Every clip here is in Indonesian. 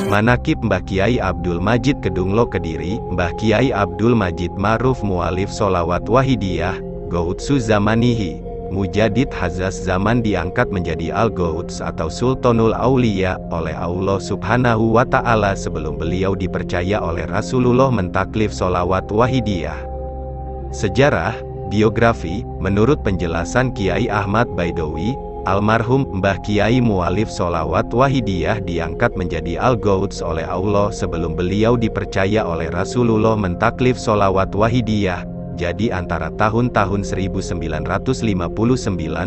Manakib Mbah Kiai Abdul Majid Kedunglo Kediri. Mbah Kiai Abdul Majid Ma'ruf mualif Sholawat Wahidiyah, Ghoutsu Zamanihi, Mujadid Hazas Zaman diangkat menjadi Al-Ghouts atau Sultanul Aulia oleh Allah Subhanahu wa Ta'ala sebelum beliau dipercaya oleh Rasulullah mentaklif Sholawat Wahidiyah. Sejarah, biografi, menurut penjelasan Kiai Ahmad Baidowi, almarhum Mbah Kiai mualif Sholawat Wahidiyah diangkat menjadi Al-Ghouts oleh Allah sebelum beliau dipercaya oleh Rasulullah mentaklif Sholawat Wahidiyah. Jadi antara tahun-tahun 1959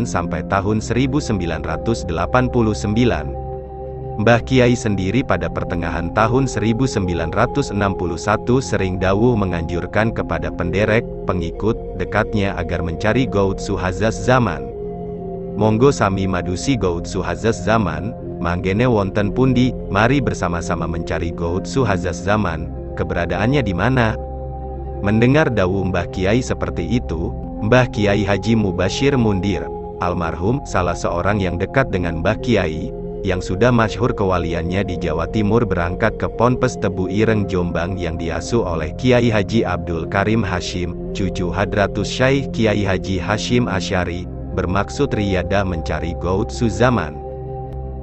sampai tahun 1989. Mbah Kiai sendiri pada pertengahan tahun 1961 sering dawuh menganjurkan kepada penderek, pengikut, dekatnya agar mencari Ghoutsu Hazas Zaman. Monggo sami madusi Ghoutsu Hazas Zaman, manggene wonten pundi, mari bersama-sama mencari Ghoutsu Hazas Zaman, keberadaannya di mana? Mendengar dawuh Mbah Kiai seperti itu, Mbah Kiai Haji Mubashir Mundir, almarhum, salah seorang yang dekat dengan Mbah Kiai, yang sudah masyhur kewaliannya di Jawa Timur berangkat ke Ponpes Tebu Ireng Jombang yang diasuh oleh Kiai Haji Abdul Karim Hashim, cucu Hadratus Syaikh Kiai Haji Hashim Asy'ari, bermaksud riyadah mencari Ghoutsu Zaman.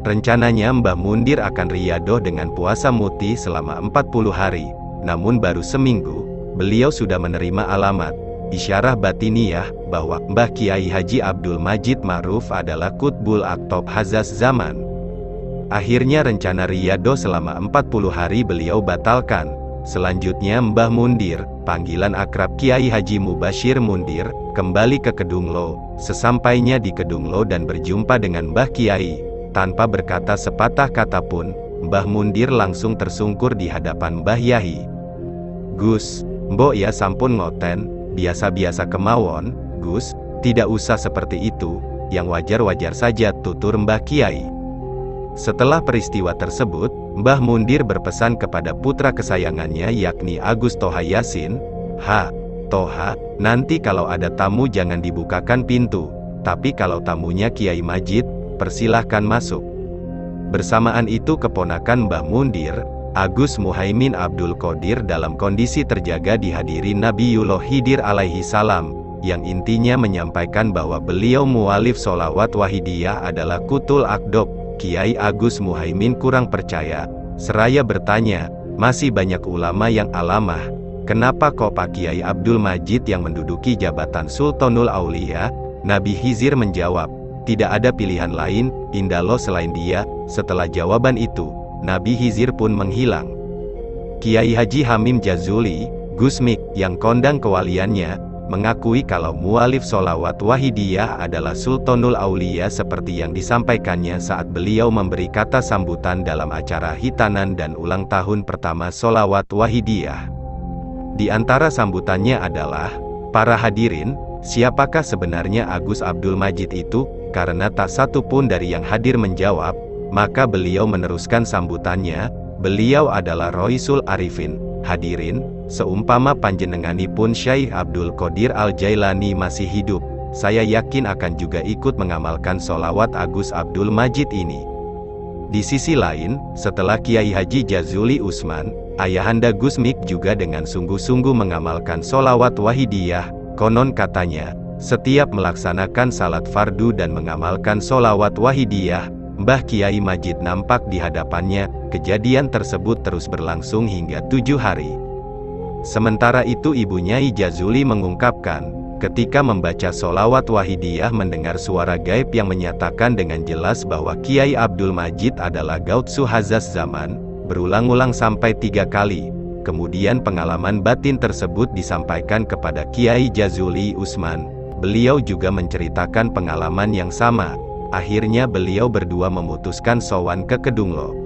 Rencananya Mbah Mundir akan riyadoh dengan puasa muti selama 40 hari, namun baru seminggu, beliau sudah menerima alamat, isyarah batiniyah, bahwa Mbah Kiai Haji Abdul Majid Ma'ruf adalah Qutbul Aqtab Hazas Zaman. Akhirnya rencana riyadoh selama 40 hari beliau batalkan. Selanjutnya Mbah Mundir, panggilan akrab Kiai Haji Mubashir Mundir, kembali ke Kedunglo. Sesampainya di Kedunglo dan berjumpa dengan Mbah Kiai, tanpa berkata sepatah kata pun, Mbah Mundir langsung tersungkur di hadapan Mbah Yai. "Gus, mbok ya sampun ngoten, biasa-biasa kemawon, Gus, tidak usah seperti itu, yang wajar-wajar saja," tutur Mbah Kiai. Setelah peristiwa tersebut, Mbah Mundir berpesan kepada putra kesayangannya yakni Agus Toha Yasin, Toha, nanti kalau ada tamu jangan dibukakan pintu, tapi kalau tamunya Kiai Majid, persilahkan masuk." Bersamaan itu keponakan Mbah Mundir, Agus Muhaimin Abdul Qadir dalam kondisi terjaga dihadiri Nabiullah Khidir alaihi salam, yang intinya menyampaikan bahwa beliau mualif Sholawat Wahidiyah adalah Qutul Aqdab. Kiai Agus Muhaimin kurang percaya, seraya bertanya, "Masih banyak ulama yang alamah, kenapa kok Pak Kiai Abdul Majid yang menduduki jabatan Sultanul Aulia?" Nabi Khidir menjawab, "Tidak ada pilihan lain, indallah selain dia." Setelah jawaban itu, Nabi Khidir pun menghilang. Kiai Haji Hamim Jazuli, Gusmik, yang kondang kewaliannya, mengakui kalau mualif Sholawat Wahidiyah adalah Sultanul Aulia seperti yang disampaikannya saat beliau memberi kata sambutan dalam acara hitanan dan ulang tahun pertama Sholawat Wahidiyah. Di antara sambutannya adalah, "Para hadirin, siapakah sebenarnya Agus Abdul Majid itu?" Karena tak satu pun dari yang hadir menjawab, maka beliau meneruskan sambutannya, "Beliau adalah Roisul Arifin. Hadirin, seumpama panjenenganipun Syekh Abdul Qadir Al-Jailani masih hidup, saya yakin akan juga ikut mengamalkan Sholawat Agus Abdul Majid ini." Di sisi lain, setelah Kiai Haji Jazuli Usman, ayahanda Gusmik juga dengan sungguh-sungguh mengamalkan Sholawat Wahidiyah. Konon katanya, setiap melaksanakan salat fardu dan mengamalkan Sholawat Wahidiyah, Mbah Kiai Majid nampak di hadapannya. Kejadian tersebut terus berlangsung hingga 7 hari. Sementara itu Ibu Nyai Jazuli mengungkapkan, ketika membaca Sholawat Wahidiyah mendengar suara gaib yang menyatakan dengan jelas bahwa Kiai Abdul Majid adalah Ghoutsu Hazas Zaman, berulang-ulang sampai 3 kali. Kemudian pengalaman batin tersebut disampaikan kepada Kiai Jazuli Usman. Beliau juga menceritakan pengalaman yang sama. Akhirnya beliau berdua memutuskan sowan ke Kedunglo.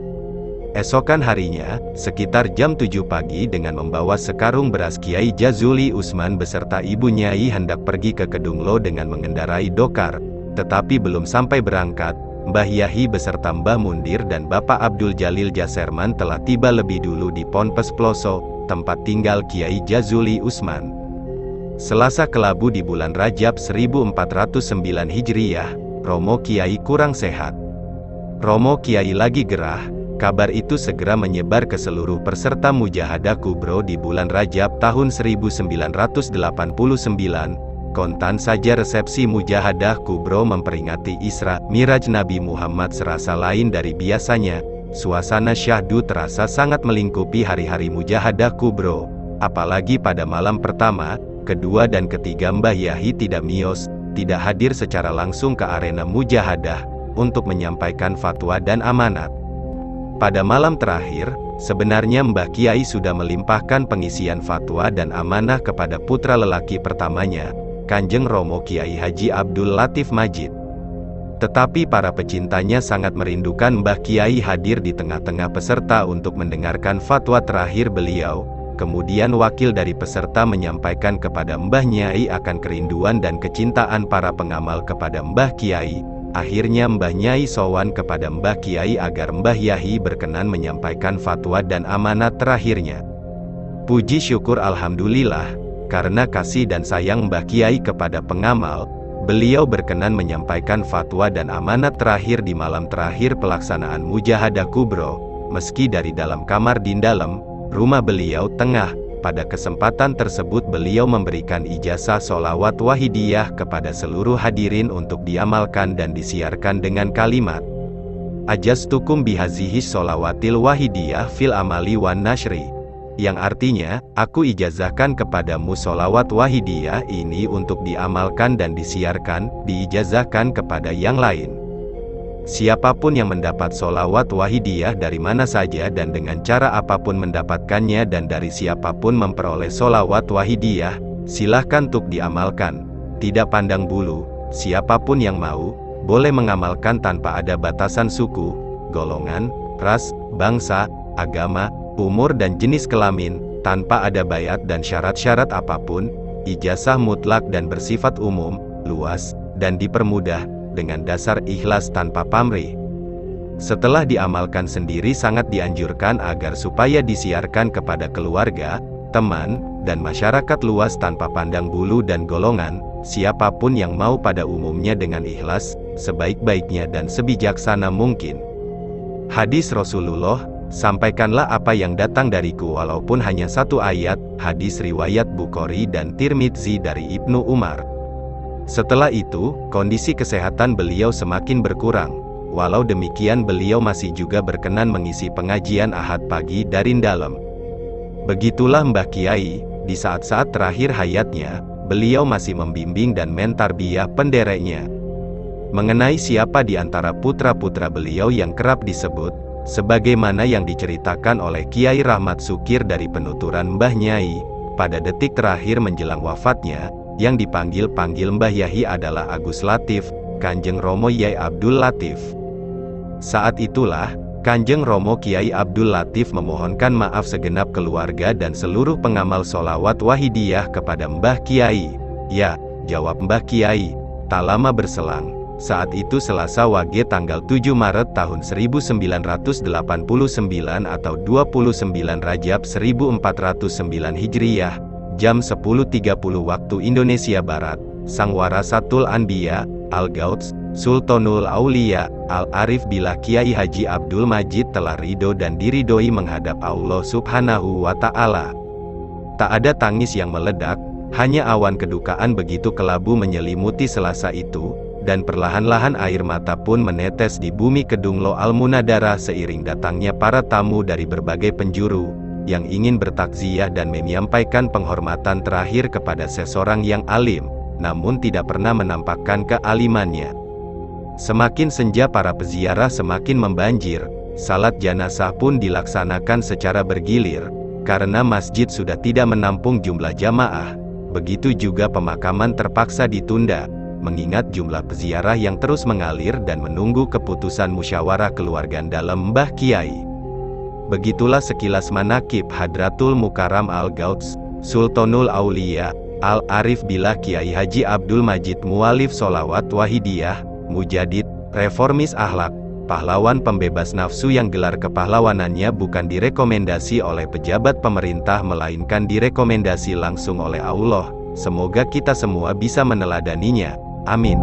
Esokan harinya, sekitar jam 7 pagi dengan membawa sekarung beras, Kiai Jazuli Usman beserta Ibu Nyai hendak pergi ke Kedunglo dengan mengendarai dokar. Tetapi belum sampai berangkat, Mbah Yahi beserta Mbah Mundir dan Bapak Abdul Jalil Jaserman telah tiba lebih dulu di Ponpes Ploso, tempat tinggal Kiai Jazuli Usman. Selasa kelabu di bulan Rajab 1409 Hijriyah, Romo Kiai kurang sehat. Romo Kiai lagi gerah, Kabar itu segera menyebar ke seluruh peserta Mujahadah Kubro di bulan Rajab tahun 1989. Kontan saja resepsi Mujahadah Kubro memperingati Isra Miraj Nabi Muhammad serasa lain dari biasanya. Suasana syahdu terasa sangat melingkupi hari-hari Mujahadah Kubro. Apalagi pada malam pertama, kedua dan ketiga Mbah Yahyi tidak miyos, tidak hadir secara langsung ke arena Mujahadah untuk menyampaikan fatwa dan amanat. Pada malam terakhir, sebenarnya Mbah Kiai sudah melimpahkan pengisian fatwa dan amanah kepada putra lelaki pertamanya, Kanjeng Romo Kiai Haji Abdul Latif Majid. Tetapi para pecintanya sangat merindukan Mbah Kiai hadir di tengah-tengah peserta untuk mendengarkan fatwa terakhir beliau. Kemudian wakil dari peserta menyampaikan kepada Mbah Nyai akan kerinduan dan kecintaan para pengamal kepada Mbah Kiai. Akhirnya Mbah Nyai sowan kepada Mbah Kiai agar Mbah Yahyi berkenan menyampaikan fatwa dan amanat terakhirnya. Puji syukur alhamdulillah, karena kasih dan sayang Mbah Kiai kepada pengamal, beliau berkenan menyampaikan fatwa dan amanat terakhir di malam terakhir pelaksanaan Mujahadah Kubro, meski dari dalam kamar di dalam rumah beliau tengah. Pada kesempatan tersebut beliau memberikan ijazah sholawat wahidiyah kepada seluruh hadirin untuk diamalkan dan disiarkan dengan kalimat Ajastukum bihazihi sholawatil wahidiyah fil amali wan nashri, yang artinya, aku ijazahkan kepadamu sholawat wahidiyah ini untuk diamalkan dan disiarkan, diijazahkan kepada yang lain. Siapapun yang mendapat sholawat wahidiyah dari mana saja dan dengan cara apapun mendapatkannya dan dari siapapun memperoleh sholawat wahidiyah, silahkan untuk diamalkan. Tidak pandang bulu, siapapun yang mau, boleh mengamalkan tanpa ada batasan suku, golongan, ras, bangsa, agama, umur dan jenis kelamin, tanpa ada bayat dan syarat-syarat apapun. Ijazah mutlak dan bersifat umum, luas, dan dipermudah, dengan dasar ikhlas tanpa pamrih. Setelah diamalkan sendiri sangat dianjurkan agar supaya disiarkan kepada keluarga, teman, dan masyarakat luas tanpa pandang bulu dan golongan, siapapun yang mau pada umumnya dengan ikhlas, sebaik-baiknya dan sebijaksana mungkin. Hadis Rasulullah, sampaikanlah apa yang datang dariku walaupun hanya satu ayat. Hadis riwayat Bukhari dan Tirmidzi dari Ibnu Umar. Setelah itu, kondisi kesehatan beliau semakin berkurang. Walau demikian beliau masih juga berkenan mengisi pengajian Ahad pagi dari dalam. Begitulah Mbah Kiai, di saat-saat terakhir hayatnya, beliau masih membimbing dan mentarbiyah pendereknya. Mengenai siapa di antara putra-putra beliau yang kerap disebut, sebagaimana yang diceritakan oleh Kiai Rahmat Sukir dari penuturan Mbah Nyai, pada detik terakhir menjelang wafatnya, yang dipanggil-panggil Mbah Yahyi adalah Agus Latif, Kanjeng Romo Yai Abdul Latif. Saat itulah, Kanjeng Romo Kiai Abdul Latif memohonkan maaf segenap keluarga dan seluruh pengamal sholawat wahidiyah kepada Mbah Kiai. Ya, jawab Mbah Kiai. Tak lama berselang, saat itu Selasa Wage tanggal 7 Maret tahun 1989 atau 29 Rajab 1409 Hijriyah, jam 10.30 waktu Indonesia Barat, Sang Warasatul Anbiya, Al-Gauts, Sultanul Aulia, Al-Arif Billah Kiai Haji Abdul Majid telah ridho dan diridhoi menghadap Allah Subhanahu wa Ta'ala. Tak ada tangis yang meledak, hanya awan kedukaan begitu kelabu menyelimuti Selasa itu, dan perlahan-lahan air mata pun menetes di bumi Kedung Lo Al-Munadara seiring datangnya para tamu dari berbagai penjuru, yang ingin bertakziah dan menyampaikan penghormatan terakhir kepada seseorang yang alim, namun tidak pernah menampakkan kealimannya. Semakin senja para peziarah semakin membanjir, salat jenazah pun dilaksanakan secara bergilir, karena masjid sudah tidak menampung jumlah jamaah. Begitu juga pemakaman terpaksa ditunda, mengingat jumlah peziarah yang terus mengalir dan menunggu keputusan musyawarah keluarga dalam Mbah Kiai. Begitulah sekilas manakib Hadratul Mukarram Al-Gauts, Sultanul Aulia, Al-Arif Billah Kiai Haji Abdul Majid mualif sholawat wahidiyah, mujadid, reformis akhlak, pahlawan pembebas nafsu yang gelar kepahlawanannya bukan direkomendasi oleh pejabat pemerintah melainkan direkomendasi langsung oleh Allah. Semoga kita semua bisa meneladaninya. Amin.